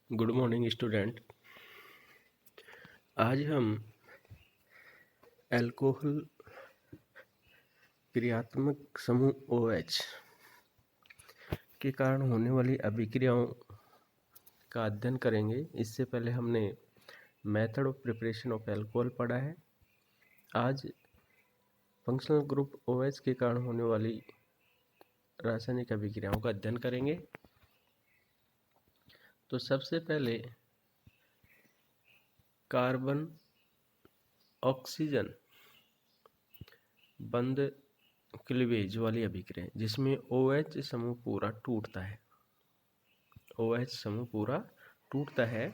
Good morning student. आज हम alcohol क्रियात्मक समूह OH के कारण होने वाली अभिक्रियाओं का अध्ययन करेंगे। इससे पहले हमने method of preparation of alcohol पढ़ा है। आज फंक्शनल ग्रुप OH के कारण होने वाली रासायनिक अभिक्रियाओं का अध्ययन करेंगे। तो सबसे पहले कार्बन ऑक्सीजन बंद क्लीवेज वाली अभिक्रिया जिसमें OH समूह पूरा टूटता है। OH समूह पूरा टूटता है,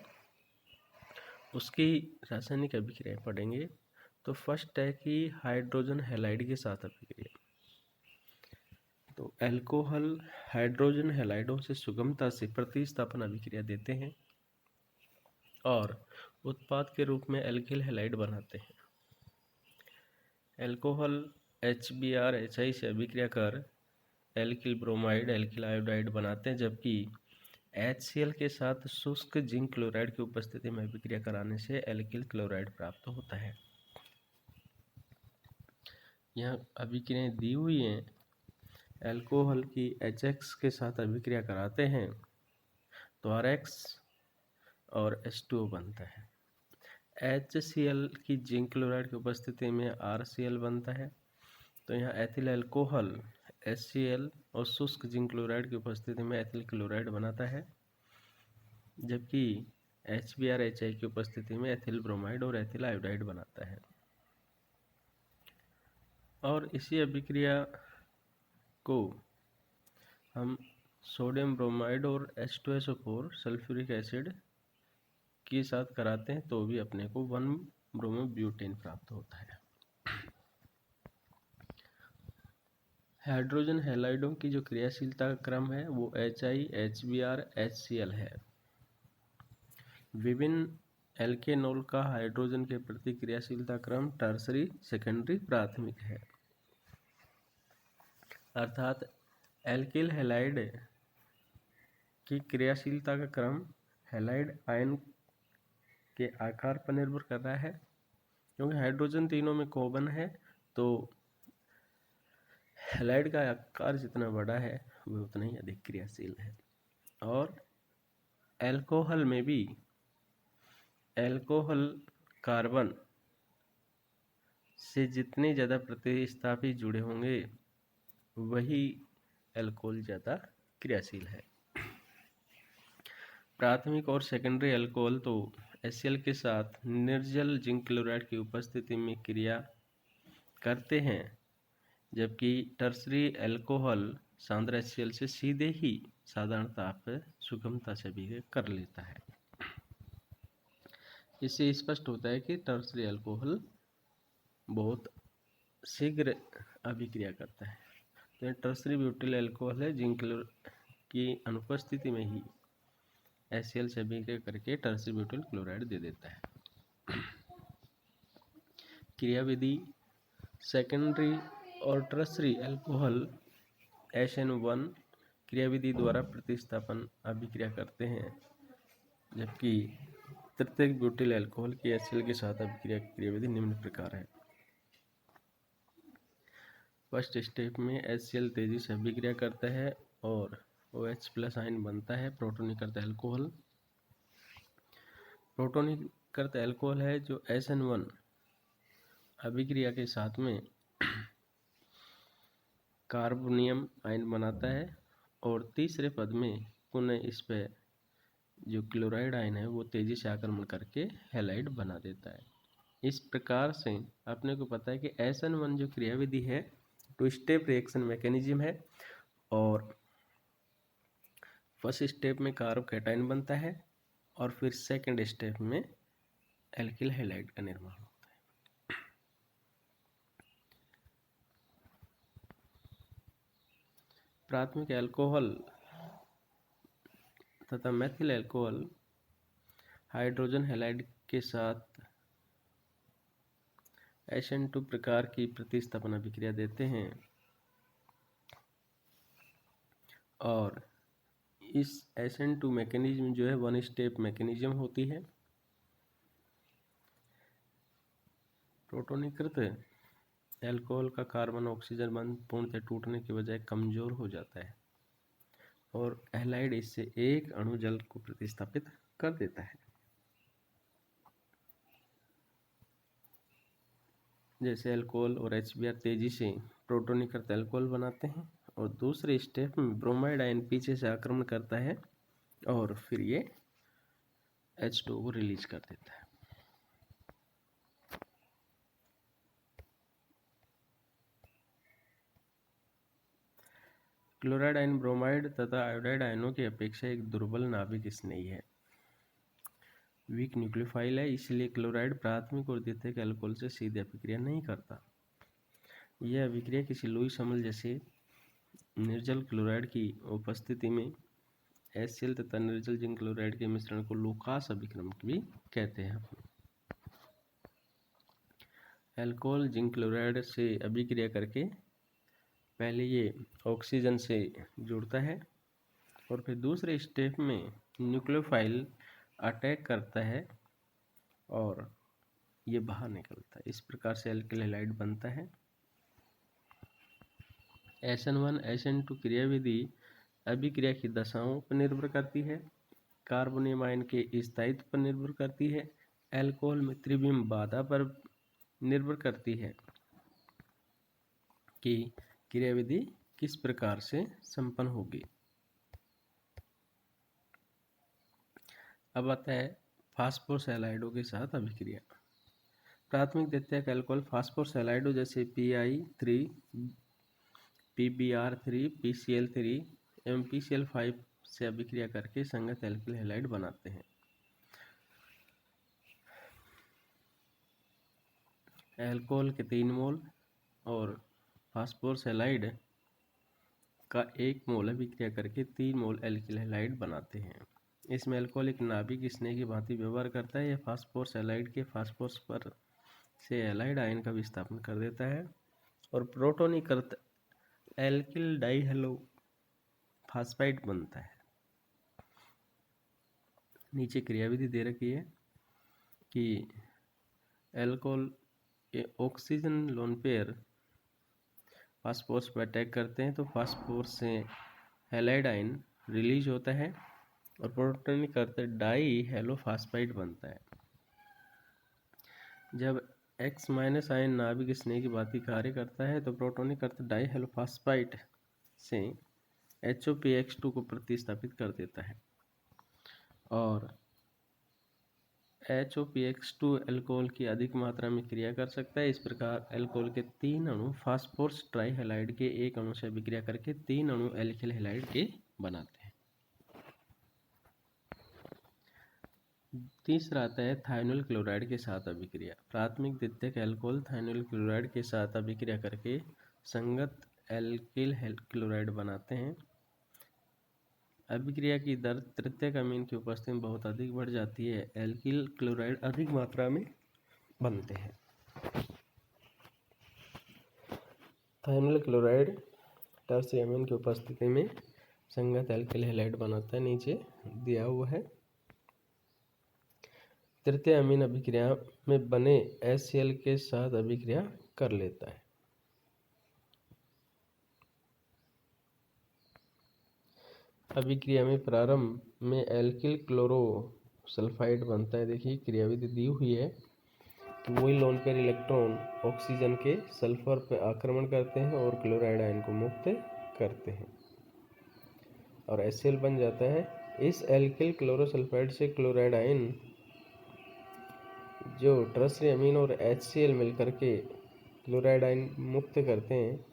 उसकी रासायनिक अभिक्रिया पढ़ेंगे। तो फर्स्ट है कि हाइड्रोजन हैलाइड के साथ अभिक्रिया। तो अल्कोहल हाइड्रोजन हैलाइडों से सुगमता से प्रतिस्थापन अभिक्रिया देते हैं और उत्पाद के रूप में एल्किल हैलाइड बनाते हैं। अल्कोहल HBr HI से अभिक्रिया कर एल्किल ब्रोमाइड एल्किल आयोडाइड बनाते हैं, जबकि HCl के साथ शुष्क जिंक क्लोराइड की उपस्थिति में अभिक्रिया कराने से एल्किल क्लोराइड प्राप्त होता है। यहाँ अभिक्रियाएं दी हुई हैं। अल्कोहल की HX के साथ अभिक्रिया कराते हैं तो RX और H2O बनता है। HCl की जिंक क्लोराइड की उपस्थिति में RCl बनता है। तो यहाँ एथिल अल्कोहल HCl और शुष्क जिंक क्लोराइड की उपस्थिति में एथिल क्लोराइड बनाता है, जबकि HBr HI की उपस्थिति में एथिल ब्रोमाइड और एथिल आयोडाइड बनाता है। और इसी अभिक्रिया को हम सोडियम ब्रोमाइड और H2SO4 सल्फ्यूरिक एसिड के साथ कराते हैं तो भी अपने को 1-ब्रोमोब्यूटेन प्राप्त होता है। हाइड्रोजन हैलाइडों की जो क्रियाशीलता का क्रम है वो HI HBr HCl है। विभिन्न एल्केनॉल का हाइड्रोजन के प्रति क्रियाशीलता क्रम टर्सरी सेकेंडरी प्राथमिक है। अर्थात एल्किल हैलाइड की क्रियाशीलता का क्रम हैलाइड आयन के आकार पर निर्भर कर रहा है। क्योंकि हाइड्रोजन तीनों में कॉमन है तो हैलाइड का आकार जितना बड़ा है वह उतना ही अधिक क्रियाशील है। और अल्कोहल में भी अल्कोहल कार्बन से जितने ज़्यादा प्रतिस्थापी जुड़े होंगे वही अल्कोहल ज़्यादा क्रियाशील है। प्राथमिक और सेकेंडरी अल्कोहल तो HCl के साथ निर्जल जिंक क्लोराइड की उपस्थिति में क्रिया करते हैं, जबकि टर्सरी अल्कोहल सांद्र HCl से सीधे ही साधारण ताप पर सुगमता से अभिक्रिया कर लेता है। इससे स्पष्ट होता है कि टर्सरी अल्कोहल बहुत शीघ्र अभिक्रिया करता है। तो यह टर्सरी ब्यूटिल अल्कोहल है जिंक की अनुपस्थिति में ही HCl से अभिक्रिया करके टर्सरी ब्यूटिल क्लोराइड दे देता है। क्रियाविधि सेकेंडरी और टर्सरी अल्कोहल HN1 क्रियाविधि द्वारा प्रतिस्थापन अभिक्रिया करते हैं, जबकि तृतीयक ब्यूटिल अल्कोहल की HCl के साथ अभिक्रिया की क्रियाविधि निम्न प्रकार है। फर्स्ट स्टेप में HCl तेजी से अभिक्रिया करता है और OH+ आयन बनता है प्रोटोनिकृत अल्कोहल। प्रोटोनिकृत अल्कोहल है जो SN1 अभिक्रिया के साथ में कार्बोनियम आयन बनाता है और तीसरे पद में पुनः इस पर जो क्लोराइड आयन है वो तेजी से आक्रमण करके हैलाइड बना देता है। इस प्रकार से अपने को पता है कि SN1 जो क्रियाविधि है टू स्टेप रिएक्शन मैकेनिज्म है और फर्स्ट स्टेप में कार्बोकैटायन बनता है और फिर सेकंड स्टेप में एल्किल हैलाइड का निर्माण होता है। प्राथमिक अल्कोहल तथा मेथिल अल्कोहल हाइड्रोजन हैलाइड के साथ HN2 प्रकार की प्रतिस्थापन अभिक्रिया देते हैं और इस SN2 मैकेनिज्म जो है वन स्टेप मैकेनिज्म होती है। प्रोटोनीकृत एल्कोहल का कार्बन ऑक्सीजन बंध पूर्णतः टूटने के बजाय कमजोर हो जाता है और हैलाइड इससे एक अणु जल को प्रतिस्थापित कर देता है। जैसे अल्कोहल और HBr तेजी से प्रोटोनीकृत अल्कोहल बनाते हैं और दूसरे स्टेप में ब्रोमाइड आयन पीछे से आक्रमण करता है और फिर ये H2 को रिलीज कर देता है। क्लोराइड आयन ब्रोमाइड तथा आयोडाइड आयनों की अपेक्षा एक दुर्बल नाभिक स्नेही है, वीक न्यूक्लियोफाइल है, इसलिए क्लोराइड प्राथमिक और द्वितीयक अल्कोहल से सीधे अभिक्रिया नहीं करता। यह अभिक्रिया किसी लुईस अम्ल जैसे निर्जल क्लोराइड की उपस्थिति में HCl तथा निर्जल जिंक क्लोराइड के मिश्रण को लूकास अभिक्रमण भी कहते हैं। अल्कोहल जिंक क्लोराइड से अभिक्रिया करके पहले ये ऑक्सीजन से जुड़ता है और फिर दूसरे स्टेप में न्यूक्लियोफाइल अटैक करता है और ये बाहर निकलता है। इस प्रकार से अल्किल हैलाइड बनता है। SN1 SN2 क्रियाविधि अभिक्रिया की दशाओं पर निर्भर करती है, कार्बोनियम आयन के स्थायित्व पर निर्भर करती है, अल्कोहल में त्रिविम बाधा पर निर्भर करती है कि क्रियाविधि किस प्रकार से संपन्न होगी। अब आता है फास्फोरस हैलाइडों के साथ अभिक्रिया। प्राथमिक द्वितीयक अल्कोहल फास्फोरस हैलाइडों जैसे Pi3, PbR3, PCl3 एवं PCl5 से अभिक्रिया करके संगत एल्किल हैलाइड बनाते हैं। अल्कोहल के 3 मोल और फास्फोरस हैलाइड का 1 मोल अभिक्रिया करके 3 मोल एल्किल हैलाइड बनाते हैं। इसमें अल्कोहल एक नाभिक स्नेह की भांति व्यवहार करता है। यह फास्फोरस हैलाइड के फास्फोरस पर से हैलाइड आयन का विस्थापन कर देता है और प्रोटोनीकृत एल्किल डाइहेलो फास्फाइड बनता है। नीचे क्रियाविधि दे रखी है कि alcohol oxygen lone pair phosphorus पर अटैक करते हैं तो फास्फोरस से हैलाइड आयन रिलीज होता है और प्रोटोनीकृत डाई हेलो फास्फाइड बनता है। जब X- आयन नाभिक स्नेह की भांति कार्य करता है तो प्रोटोनीकृत डाई हेलो फास्फाइड से HOPX2 को प्रतिस्थापित कर देता है और HOPX2 अल्कोहल की अधिक मात्रा में क्रिया कर सकता है। इस प्रकार अल्कोहल के 3 अणु फास्फोरस ट्राइहैलाइड के 1 अणु से अभिक्रिया करके 3 अणु एल्किल हैलाइड के बनाते हैं। तीसरा आता है थायोनिल क्लोराइड के साथ अभिक्रिया। प्राथमिक द्वितीयक अल्कोहल थायोनिल क्लोराइड के साथ अभिक्रिया करके संगत एल्किल क्लोराइड बनाते हैं। अभिक्रिया की दर तृतीयक अमीन की उपस्थिति में बहुत अधिक बढ़ जाती है। एल्किल क्लोराइड अधिक मात्रा में बनते हैं। थायोनिल क्लोराइड टर्सरी अमीन की उपस्थिति में संगत एल्किल हैलाइड बनाता है, नीचे दिया हुआ है। तृतीय अमीन अभिक्रिया में बने HCl के साथ अभिक्रिया कर लेता है। अभिक्रिया में प्रारंभ में एल्किल क्लोरोसल्फाइड बनता है। देखिए क्रियाविधि दी हुई है। वही लोन पेयर इलेक्ट्रॉन ऑक्सीजन के सल्फर पर आक्रमण करते हैं और क्लोराइड आयन को मुक्त करते हैं और HCl बन जाता है। इस एल्किल क्लोरोसल्फाइड से क्लोराइड आयन जो टर्सरी अमीन और HCl मिलकर के क्लोराइड आयन मुक्त करते हैं,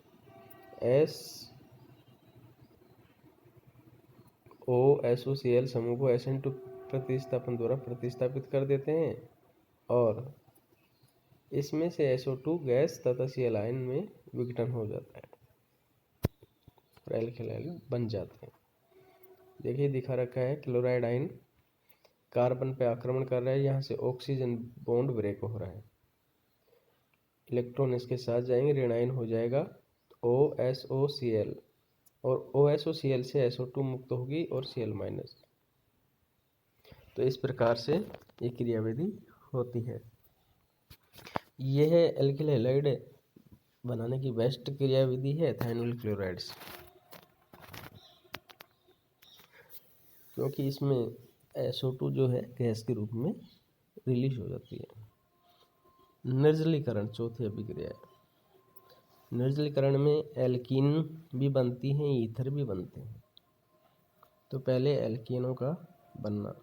SOCl समूह को SN2 प्रतिस्थापन द्वारा प्रतिस्थापित कर देते हैं और इसमें से SO2 गैस तथा Cl आयन में विघटन हो जाता है और एल्किल आयन बन जाते हैं। देखिए दिखा रखा है क्लोराइड आयन कार्बन पे आक्रमण कर रहा है, यहाँ से ऑक्सीजन बॉन्ड ब्रेक हो रहा है, इलेक्ट्रॉन इसके साथ जाएंगे, ऋण आयन हो जाएगा OSOCl और OSO से SO2 मुक्त होगी और Cl-। तो इस प्रकार से ये क्रियाविधि होती है। यह एल्किल हैलाइड बनाने की बेस्ट क्रियाविधि है एथेनॉल क्लोराइड्स, क्योंकि इसमें SO2 जो है गैस के रूप में रिलीज हो जाती है। निर्जलीकरण चौथी अभिक्रिया है। निर्जलीकरण में एल्कीन भी बनती हैं, ईथर भी बनते हैं। तो पहले एल्कीनों का बनना।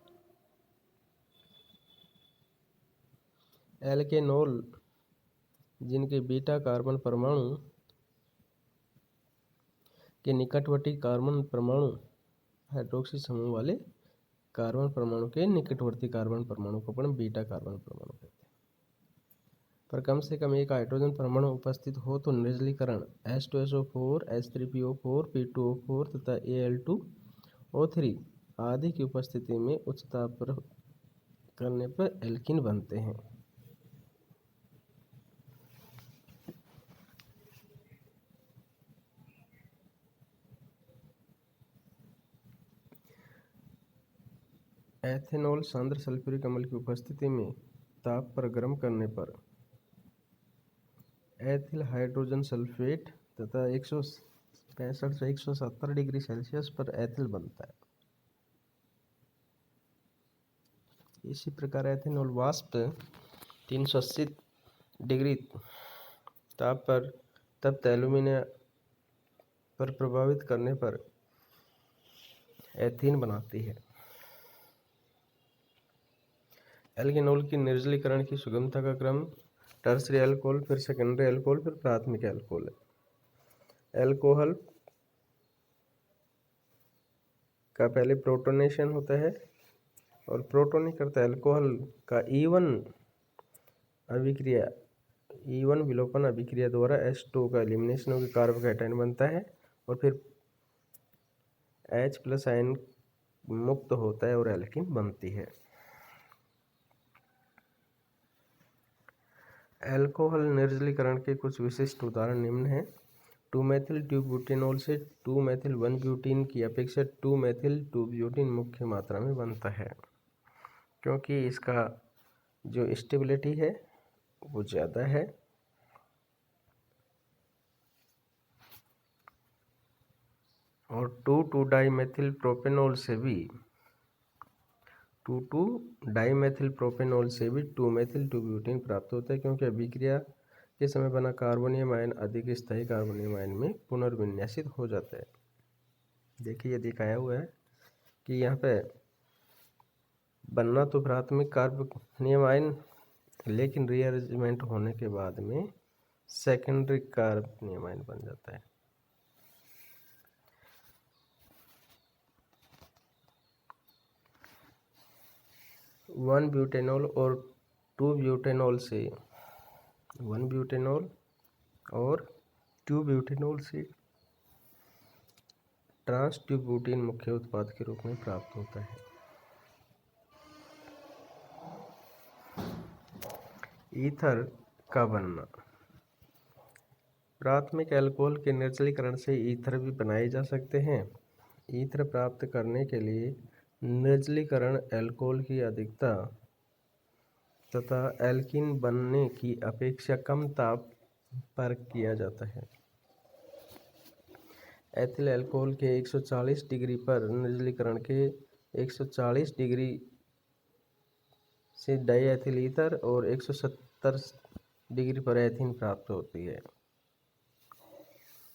एल्केनॉल जिनके बीटा कार्बन परमाणु के निकटवर्ती कार्बन परमाणु हाइड्रोक्सी समूह वाले कार्बन परमाणु के निकटवर्ती कार्बन परमाणु को अपन बीटा कार्बन परमाणु कहते हैं। पर कम से कम एक हाइड्रोजन परमाणु उपस्थित हो तो निर्जलीकरण H2SO4, H3PO4, P2O4 तथा Al2O3 आदि की उपस्थिति में उच्च ताप पर करने पर एल्कीन बनते हैं। एथेनॉल सांद्र सल्फ्यूरिक अम्ल की उपस्थिति में ताप पर गर्म करने पर एथिल हाइड्रोजन सल्फेट तथा 165 से 170 डिग्री सेल्सियस पर एथिल बनता है। इसी प्रकार एथेनॉल वाष्प 380 डिग्री ताप पर तप्त एल्यूमिनियम पर प्रभावित करने पर एथीन बनाती है। एल्केनॉल की निर्जलीकरण की सुगमता का क्रम टर्सरी अल्कोहल, फिर सेकेंडरी अल्कोहल, फिर प्राथमिक अल्कोहल है। अल्कोहल का पहले प्रोटोनेशन होता है और प्रोटोनिक करता अल्कोहल का ईवन विलोपन अभिक्रिया द्वारा H2 का एलिमिनेशन होकर कार्बोकैटायन बनता है और फिर H+ आयन मुक्त होता है और एल्कीन बनती है। अल्कोहल निर्जलीकरण के कुछ विशिष्ट उदाहरण निम्न हैं। 2-मेथिल-2-ब्यूटेनॉल से 2-मेथिल-1-ब्यूटीन की अपेक्षा 2-मेथिल-2-ब्यूटीन मुख्य मात्रा में बनता है, क्योंकि इसका जो स्टेबिलिटी है वो ज़्यादा है। और 2,2-डाइमेथिल-प्रोपेनॉल से भी 2,2-डाइमेथिल-प्रोपेनॉल से भी 2-मेथिल-2-ब्यूटीन प्राप्त होता है, क्योंकि अभिक्रिया के समय बना कार्बोनियम आयन अधिक स्थायी कार्बोनियम आयन में पुनर्विन्यासित हो जाता है। देखिए ये दिखाया हुआ है कि यहाँ पे बनना तो प्राथमिक कार्बोनियम आयन, लेकिन रीअरेंजमेंट होने के बाद में सेकेंडरी कार्बोनियम आयन बन जाता है। वन ब्यूटेनॉल और 2-ब्यूटेनॉल से 1-ब्यूटेनॉल और 2-ब्यूटेनॉल से ट्रांस-2-ब्यूटीन मुख्य उत्पाद के रूप में प्राप्त होता है। ईथर का बनना। प्राथमिक अल्कोहल के निर्जलीकरण से ईथर भी बनाए जा सकते हैं। ईथर प्राप्त करने के लिए निर्जलीकरण अल्कोहल की अधिकता तथा एल्कीन बनने की अपेक्षा कम ताप पर किया जाता है। एथिल अल्कोहल के 140 डिग्री पर निर्जलीकरण के 140 डिग्री से डाईएथिल ईथर और 170 डिग्री पर एथीन प्राप्त होती है।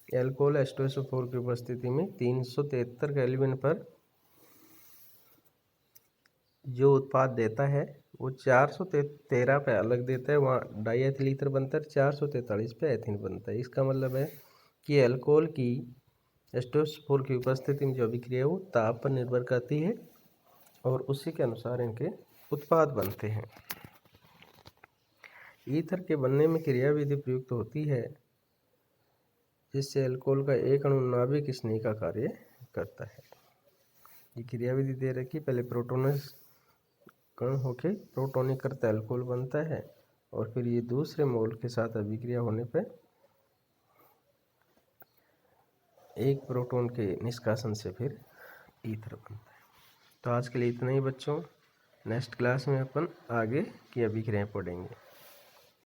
अल्कोहल H2SO4 की उपस्थिति में 373 केल्विन पर जो उत्पाद देता है वो 413 पे अलग देता है, वहाँ डाईएथिल ईथर बनता है, 443 पे एथीन बनता है। इसका मतलब है कि अल्कोहल की H2SO4 की उपस्थिति में जो अभिक्रिया है वो ताप पर निर्भर करती है और उसी के अनुसार इनके उत्पाद बनते हैं। ईथर के बनने में क्रियाविधि प्रयुक्त होती है जिससे अल्कोहल का एक अणु नाभिक स्नेह का कार्य करता है। ये क्रियाविधि दे रखी, पहले प्रोटोनस कण होके प्रोटोनिक करता अल्कोहल बनता है और फिर ये दूसरे मोल के साथ अभिक्रिया होने पर एक प्रोटॉन के निष्कासन से फिर ईथर बनता है। तो आज के लिए इतना ही बच्चों। नेक्स्ट क्लास में अपन आगे की अभिक्रियाएं पढ़ेंगे।